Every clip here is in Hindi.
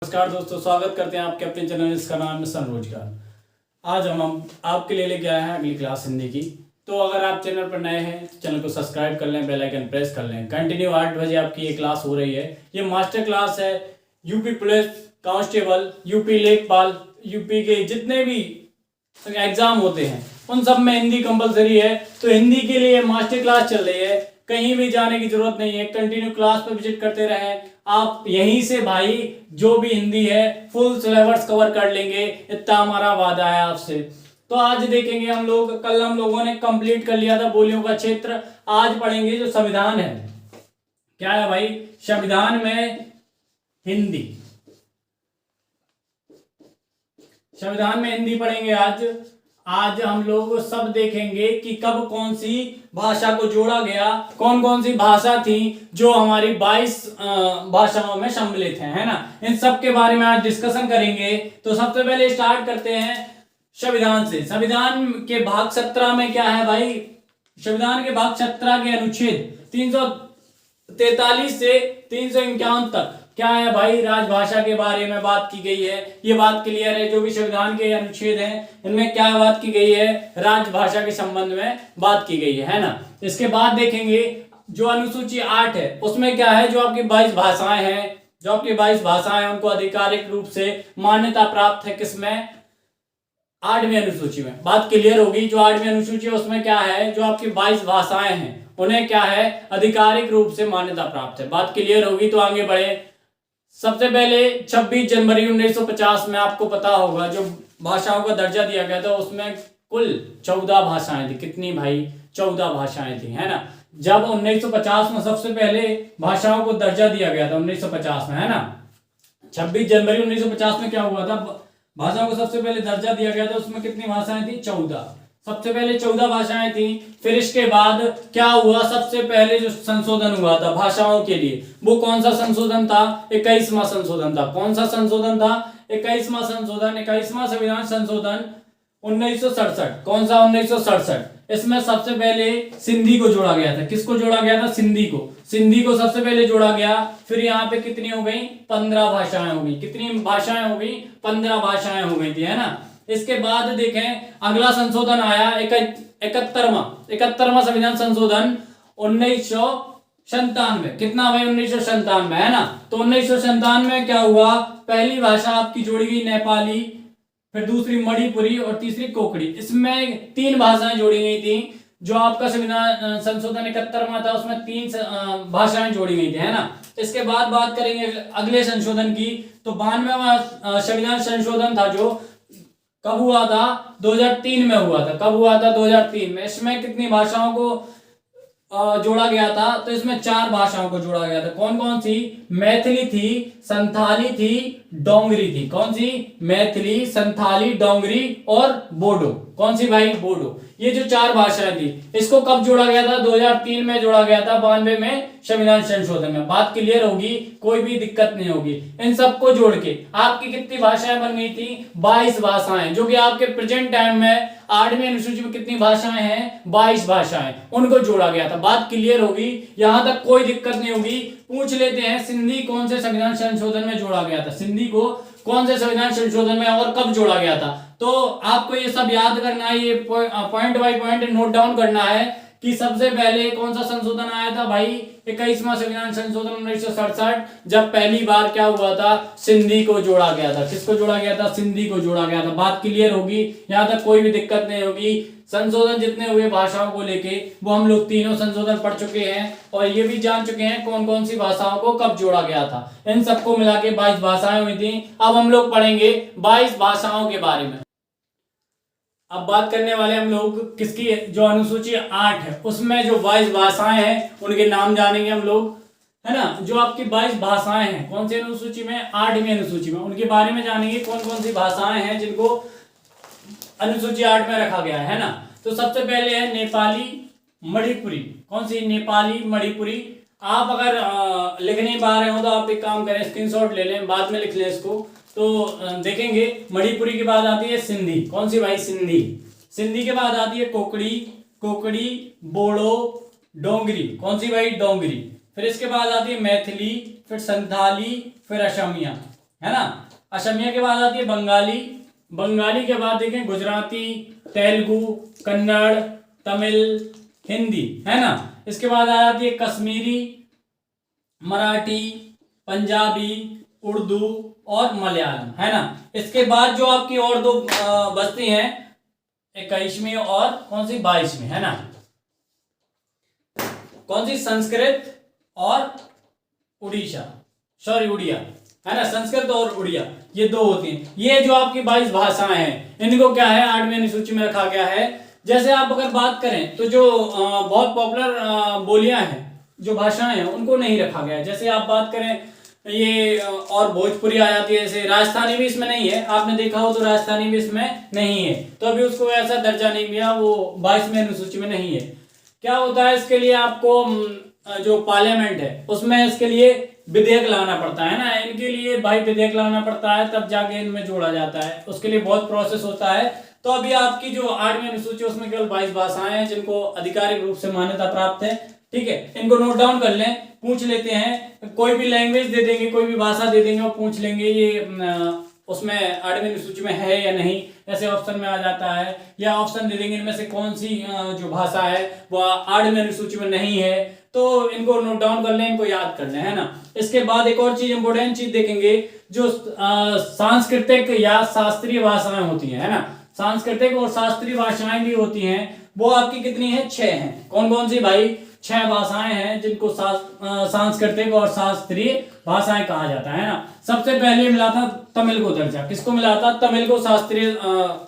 नमस्कार दोस्तों, स्वागत करते हैं आपके अपने चैनल जिसका नाम है स्वरोजगार। आज हम आपके लिए लेके आए हैं अगली क्लास हिंदी की। तो अगर आप चैनल पर नए हैं तो चैनल को सब्सक्राइब कर लें, बेल आइकन प्रेस कर लें। कंटिन्यू 8 बजे आपकी ये क्लास हो रही है। ये मास्टर क्लास है। यूपी पुलिस कांस्टेबल, यूपी लेखपाल, यूपी के जितने भी एग्जाम होते हैं उन सब में हिंदी कंपलसरी है। तो हिंदी के लिए मास्टर क्लास चल रही है, कहीं भी जाने की जरूरत नहीं है। कंटिन्यू क्लास पर विजिट करते रहें। आप यहीं से भाई जो भी हिंदी है फुल सिलेबस कवर कर लेंगे, इतना हमारा वादा है आपसे। तो आज देखेंगे हम लोग, कल हम लोगों ने कंप्लीट कर लिया था बोलियों का क्षेत्र। आज पढ़ेंगे जो संविधान है। क्या है भाई? संविधान में हिंदी, संविधान में हिंदी पढ़ेंगे आज हम लोग सब देखेंगे कि कब कौन सी भाषा को जोड़ा गया, कौन कौन सी भाषा थी जो हमारी 22 भाषाओं में सम्मिलित है ना। इन सब के बारे में आज डिस्कशन करेंगे। तो सबसे पहले स्टार्ट करते हैं संविधान से। संविधान के भाग 17 में क्या है भाई? संविधान के भाग 17 के अनुच्छेद 343 से 351 तक क्या है भाई? राजभाषा के बारे में बात की गई है। ये बात क्लियर है। जो भी संविधान के अनुच्छेद हैं इनमें क्या बात की गई है? राजभाषा के संबंध में बात की गई है ना। इसके बाद देखेंगे जो अनुसूची 8 है उसमें क्या है? जो आपकी 22 भाषाएं हैं, जो आपकी 22 भाषाएं हैं उनको आधिकारिक रूप से मान्यता प्राप्त है। किसमें? 8वीं अनुसूची में। बात क्लियर होगी। जो 8वीं अनुसूची है उसमें क्या है? जो आपकी 22 भाषाएं हैं उन्हें क्या है? आधिकारिक रूप से मान्यता प्राप्त है। बात क्लियर होगी। तो आगे बढ़े। सबसे पहले 26 जनवरी 1950 में आपको पता होगा जो भाषाओं का दर्जा दिया गया था उसमें कुल 14 भाषाएं थी। कितनी भाई? 14 भाषाएं थी, है ना। जब 1950 में सबसे पहले भाषाओं को दर्जा दिया गया था 1950 में, है ना। 26 जनवरी 1950 में क्या हुआ था? भाषाओं को सबसे पहले दर्जा दिया गया था। उसमें कितनी भाषाएं थी? 14। सबसे पहले 14 भाषाएं थी। फिर इसके बाद क्या हुआ? सबसे पहले जो संशोधन हुआ था भाषाओं के लिए वो कौन सा संशोधन था? 21वां संशोधन था। कौन सा संशोधन था? 21वां संशोधन, 21वां संविधान संशोधन 1967। कौन सा? 1967। इसमें सबसे पहले सिंधी को जोड़ा गया था। किसको जोड़ा गया था? सिंधी को। सिंधी को सबसे पहले जोड़ा गया। फिर यहाँ पे कितनी हो गई? 15 भाषाएं हो गई। कितनी भाषाएं हो गई? 15 भाषाएं हो गई थी, है ना। इसके बाद देखें अगला संशोधन आया 71वां संविधान संशोधन 1997। कितना भाई? 1997, है ना। तो 1997 में क्या हुआ? पहली भाषा आपकी जोड़ी गई नेपाली, फिर दूसरी मणिपुरी और तीसरी कोंकणी। इसमें 3 भाषाएं जोड़ी गई थी। जो आपका संविधान संशोधन 71वां था उसमें 3 भाषाएं जोड़ी गई थी, है ना। इसके बाद बात करेंगे अगले संशोधन की। तो 92वां संविधान संशोधन था जो कब हुआ था? 2003 में हुआ था। कब हुआ था? 2003 में। इसमें कितनी भाषाओं को जोड़ा गया था? तो इसमें 4 भाषाओं को जोड़ा गया था। कौन कौन सी? मैथिली थी, संथाली थी, डोंगरी थी। कौन सी? मैथिली, संथाली, डोंगरी और बोडो। कौन सी भाई? बोडो। ये जो 4 भाषाएं थी इसको कब जोड़ा गया था? 2003 में जोड़ा गया था, 92 में संविधान संशोधन में। बात क्लियर होगी, कोई भी दिक्कत नहीं होगी। इन सबको जोड़ के आपकी कितनी भाषाएं बन गई थी? 22 भाषाएं। जो कि आपके प्रेजेंट टाइम में 8वीं अनुसूची में कितनी भाषाएं हैं? 22 भाषाएं। उनको जोड़ा गया था। बात क्लियर होगी, यहां तक कोई दिक्कत नहीं होगी। पूछ लेते हैं सिंधी कौन से संविधान संशोधन में जोड़ा गया था? सिंधी को कौन से संविधान संशोधन में और कब जोड़ा गया था? तो आपको ये सब याद करना है, ये point by point note down करना है कि सबसे पहले कौन सा संशोधन आया था भाई? 21वां संविधान संशोधन 1967। जब पहली बार क्या हुआ था? सिंधी को जोड़ा गया था। किसको जोड़ा गया था? सिंधी को जोड़ा गया था। बात क्लियर होगी, यहां तक कोई भी दिक्कत नहीं होगी। संशोधन जितने हुए भाषाओं को लेके वो हम लोग तीनों संशोधन पढ़ चुके हैं और ये भी जान चुके हैं कौन कौन सी भाषाओं को कब जोड़ा गया था। इन सबको मिला के 22 भाषाएं हुई थी। अब हम लोग पढ़ेंगे 22 भाषाओं के बारे में। अब बात करने वाले हम लोग किसकी? जो अनुसूची 8 है उसमें जो 22 भाषाएं हैं उनके नाम जानेंगे हम लोग, है ना। जो आपकी 22 भाषाएं हैं कौन सी अनुसूची में? 8वीं अनुसूची में। उनके बारे में जानेंगे कौन कौन सी भाषाएं हैं जिनको अनुसूची 8 में रखा गया है ना। तो सबसे पहले है नेपाली, मणिपुरी। कौन सी? नेपाली, मणिपुरी। आप अगर लिख नहीं पा रहे हो तो आप एक काम करें, स्क्रीनशॉट ले लें, बाद में लिख लें इसको। तो देखेंगे मणिपुरी के बाद आती है सिंधी। कौन सी भाई? सिंधी। सिंधी के बाद आती है कोंकणी, बोडो, डोंगरी। कौन सी भाई? डोंगरी। फिर इसके बाद आती है मैथिली, फिर संथाली, फिर असमिया। है ना। असमिया के बाद आती है बंगाली, बंगाली के बाद देखें गुजराती, तेलुगु, कन्नड़, तमिल, हिंदी, है ना। इसके बाद आ जाती है कश्मीरी, मराठी, पंजाबी, उर्दू और मलयालम, है ना। इसके बाद जो आपकी और दो बचती हैं, 21वीं और कौन सी 22वीं, है ना। कौन सी, संस्कृत और उड़ीसा, सॉरी उड़िया, है ना। संस्कृत और उड़िया ये दो होती हैं। ये जो आपकी 22 भाषाएं हैं इनको क्या है 8वीं अनुसूची में रखा गया है। जैसे आप अगर बात करें तो जो बहुत पॉपुलर बोलियां हैं, जो भाषाएं हैं, उनको नहीं रखा गया है। जैसे आप बात करें ये और भोजपुरी आ जाती है, जैसे राजस्थानी भी इसमें नहीं है, आपने देखा हो तो राजस्थानी भी इसमें नहीं है, तो अभी उसको ऐसा दर्जा नहीं मिला, वो 22वीं अनुसूची में नहीं है। क्या होता है, इसके लिए आपको जो पार्लियामेंट है उसमें इसके लिए विधेयक लाना पड़ता है ना, इनके लिए भाई विधेयक लाना पड़ता है, तब जाके इनमें जोड़ा जाता है, उसके लिए बहुत प्रोसेस होता है। तो अभी आपकी जो 8वीं अनुसूची उसमें केवल 22 भाषाएं हैं जिनको आधिकारिक रूप से मान्यता प्राप्त है। ठीक है, इनको नोट डाउन कर लें, पूछ लेते हैं, कोई भी लैंग्वेज दे देंगे, कोई भी भाषा दे देंगे और पूछ लेंगे ये उसमें 8वीं अनुसूची में है या नहीं, ऐसे ऑप्शन में आ जाता है। या ऑप्शन दे देंगे इनमें से कौन सी जो भाषा है वो 8वीं अनुसूची में नहीं है, तो इनको नोट डाउन कर लें, इनको याद कर लें, है ना। इसके बाद एक और चीज, इंपोर्टेंट चीज देखेंगे, जो सांस्कृतिक या शास्त्रीय भाषाएं होती हैं, है ना। सांस्कृतिक और शास्त्रीय भाषाएं भी होती हैं, वो आपकी कितनी है, 6 हैं। कौन कौन सी भाई, 6 भाषाएं हैं जिनको सांस्कृतिक और शास्त्रीय भाषाएं कहा जाता है ना। सबसे पहले मिला था तमिल को दर्जा, किसको मिला था, तमिल को शास्त्रीय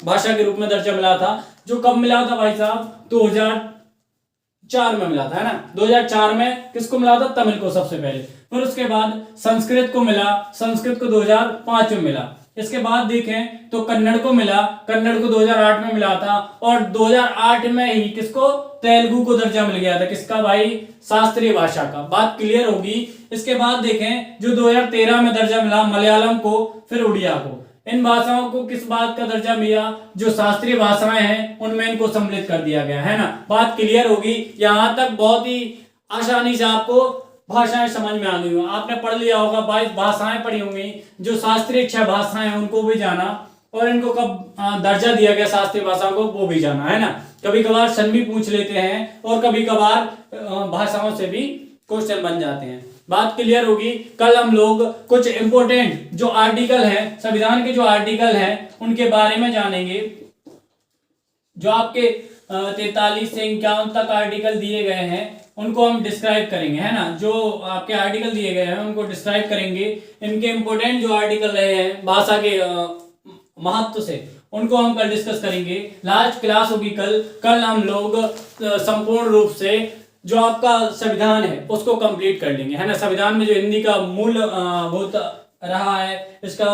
भाषा के रूप में दर्जा मिला था। जो कब मिला था भाई साहब, 2004 में मिला था, है ना। 2004 में किसको मिला था, तमिल को सबसे पहले। फिर उसके बाद संस्कृत को मिला, संस्कृत को 2005 में मिला। इसके बाद देखें तो कन्नड़ को मिला, कन्नड़ को 2008 में मिला था। और 2008 में ही किसको, तेलुगु को दर्जा मिल गया था, किसका भाई, शास्त्रीय भाषा का। बात क्लियर होगी। इसके बाद देखें जो 2013 में दर्जा मिला मलयालम को, फिर उड़िया को। इन भाषाओं को किस बात का दर्जा मिला, जो शास्त्रीय भाषाएं हैं उनमें इनको सम्मिलित कर दिया गया, है ना। बात क्लियर होगी। यहां तक बहुत ही आसानी से आपको भाषाएं समझ में आ गई हो, आपने पढ़ लिया होगा, 22 भाषाएं पढ़ी होंगी। जो शास्त्रीय 6 भाषाएं हैं उनको भी जाना, और इनको कब दर्जा दिया गया शास्त्रीय भाषाओं को वो भी जाना, है ना। कभी कभार सन भी पूछ लेते हैं, और कभी कभार भाषाओं से भी क्वेश्चन बन जाते हैं। बात क्लियर होगी। कल हम लोग कुछ इंपोर्टेंट जो आर्टिकल है, संविधान के जो आर्टिकल हैं उनके बारे में जानेंगे। जो आपके 43 से 51 तक आर्टिकल दिए गए हैं उनको हम डिस्क्राइब करेंगे, है ना। जो आपके आर्टिकल दिए गए हैं उनको डिस्क्राइब करेंगे। इनके इंपोर्टेंट जो आर्टिकल रहे हैं भाषा के महत्व से, उनको हम कल डिस्कस करेंगे। लास्ट क्लास होगी कल हम लोग संपूर्ण रूप से जो आपका संविधान है उसको कंप्लीट कर लेंगे, है ना। संविधान में जो हिंदी का मूल भूत रहा है, इसका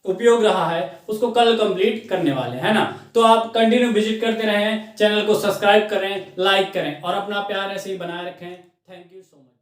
उपयोग रहा है, उसको कल कंप्लीट करने वाले, है ना। तो आप कंटिन्यू विजिट करते रहें, चैनल को सब्सक्राइब करें, लाइक करें और अपना प्यार ऐसे ही बनाए रखें। Thank you so much.